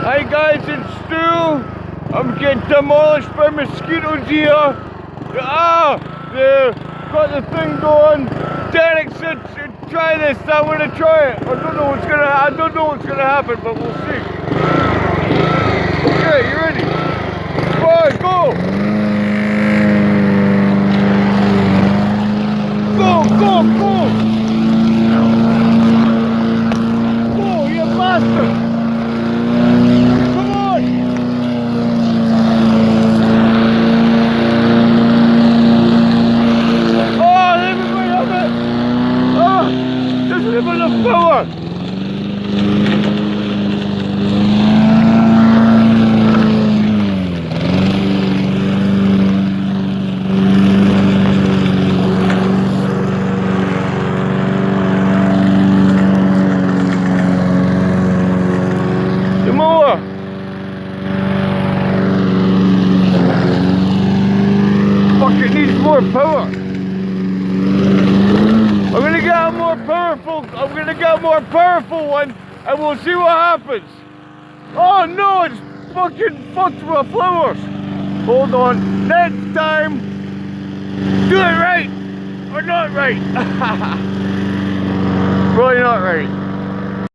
Hi guys, it's Stu. I'm getting demolished by mosquitoes here. They've got the thing going. Derek said, try this. I'm gonna try it. I don't know what's gonna happen, but we'll see. Okay, you ready? Come on, go! Go, go, go! Go, you bastard! Come on! Oh, leave me of it! Oh, there's not enough power! The mower! Fuck, it needs more power! I'm gonna get a more powerful one, and we'll see what happens. Oh no, it's fucking fucked with flowers. Hold on, next time, do it right, or not right. Probably not right.